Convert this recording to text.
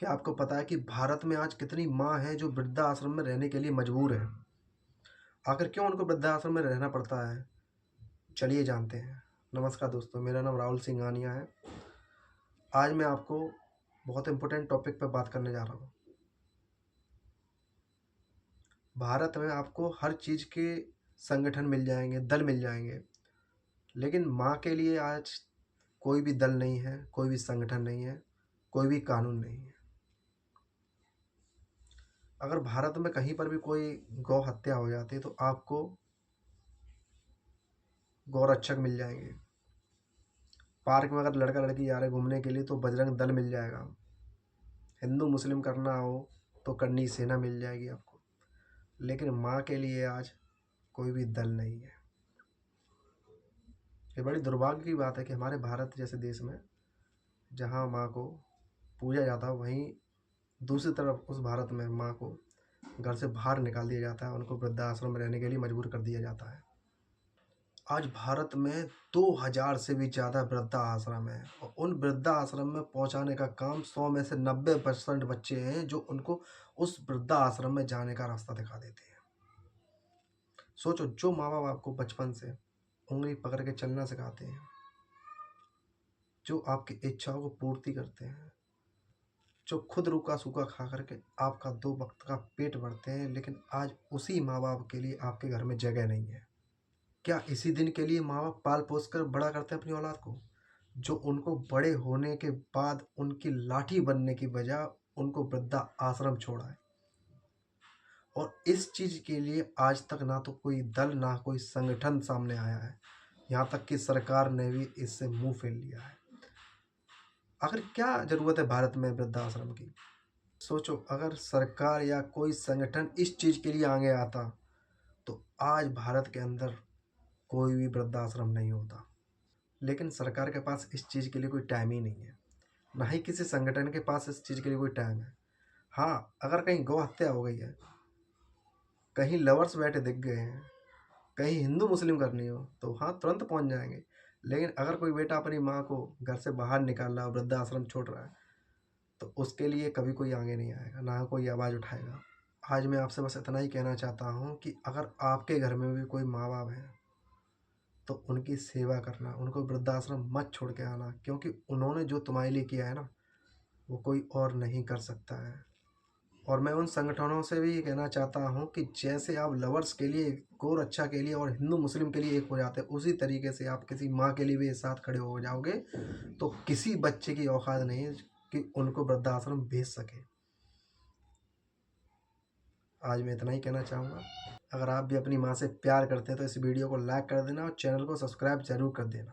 क्या आपको पता है कि भारत में आज कितनी माँ हैं जो वृद्धाश्रम में रहने के लिए मजबूर हैं? आखिर क्यों उनको वृद्धाश्रम में रहना पड़ता है? चलिए जानते हैं। नमस्कार दोस्तों, मेरा नाम राहुल सिंघानिया है। आज मैं आपको बहुत इम्पोर्टेंट टॉपिक पर बात करने जा रहा हूँ। भारत में आपको हर चीज़ के संगठन मिल जाएंगे, दल मिल जाएंगे, लेकिन माँ के लिए आज कोई भी दल नहीं है, कोई भी संगठन नहीं है, कोई भी कानून नहीं है। अगर भारत में कहीं पर भी कोई गौ हत्या हो जाती है तो आपको गौरक्षक मिल जाएंगे। पार्क में अगर लड़का लड़की जा रहे घूमने के लिए तो बजरंग दल मिल जाएगा। हिंदू मुस्लिम करना हो तो करनी सेना मिल जाएगी आपको। लेकिन माँ के लिए आज कोई भी दल नहीं है। ये बड़ी दुर्भाग्य की बात है कि हमारे भारत जैसे देश में जहाँ माँ को पूजा जाता है, वहीं दूसरी तरफ उस भारत में माँ को घर से बाहर निकाल दिया जाता है, उनको वृद्धाश्रम में रहने के लिए मजबूर कर दिया जाता है। आज भारत में 2000 से भी ज़्यादा वृद्धाश्रम है और उन वृद्धाश्रम में पहुंचाने का काम 100 में से 90% बच्चे हैं जो उनको उस वृद्धाश्रम में जाने का रास्ता दिखा देते हैं। सोचो, जो माँ बाप आपको बचपन से उंगली पकड़ के चलना सिखाते हैं, जो आपकी इच्छाओं को पूर्ति करते हैं, जो खुद रूखा सूखा खा करके आपका 2 वक्त का पेट भरते हैं, लेकिन आज उसी माँ बाप के लिए आपके घर में जगह नहीं है। क्या इसी दिन के लिए माँ बाप पाल पोस कर बड़ा करते हैं अपनी औलाद को, जो उनको बड़े होने के बाद उनकी लाठी बनने की बजाय उनको वृद्धा आश्रम छोड़ा है? और इस चीज़ के लिए आज तक ना तो कोई दल ना कोई संगठन सामने आया है। यहाँ तक कि सरकार ने भी इससे मुंह फेर लिया है। आखिर क्या ज़रूरत है भारत में वृद्धाश्रम की? सोचो, अगर सरकार या कोई संगठन इस चीज़ के लिए आगे आता तो आज भारत के अंदर कोई भी वृद्धाश्रम नहीं होता। लेकिन सरकार के पास इस चीज़ के लिए कोई टाइम ही नहीं है, ना ही किसी संगठन के पास इस चीज़ के लिए कोई टाइम है। हाँ, अगर कहीं गौ हत्या हो गई है, कहीं लवर्स बैठे दिख गए हैं, कहीं हिंदू मुस्लिम करनी हो तो हाँ, तुरंत पहुंच जाएंगे। लेकिन अगर कोई बेटा अपनी माँ को घर से बाहर निकाल रहा है, वृद्धाश्रम छोड़ रहा है, तो उसके लिए कभी कोई आगे नहीं आएगा, ना कोई आवाज़ उठाएगा। आज मैं आपसे बस इतना ही कहना चाहता हूँ कि अगर आपके घर में भी कोई माँ बाप हैं तो उनकी सेवा करना, उनको वृद्धाश्रम मत छोड़ के आना, क्योंकि उन्होंने जो तुम्हारे लिए किया है ना, वो कोई और नहीं कर सकता है। और मैं उन संगठनों से भी कहना चाहता हूँ कि जैसे आप लवर्स के लिए, गौ-रक्षा के लिए और हिंदू मुस्लिम के लिए एक हो जाते हैं, उसी तरीके से आप किसी माँ के लिए भी एक साथ खड़े हो जाओगे तो किसी बच्चे की औकात नहीं है कि उनको वृद्धाश्रम भेज सके। आज मैं इतना ही कहना चाहूँगा। अगर आप भी अपनी माँ से प्यार करते हैं तो इस वीडियो को लाइक कर देना और चैनल को सब्सक्राइब ज़रूर कर देना।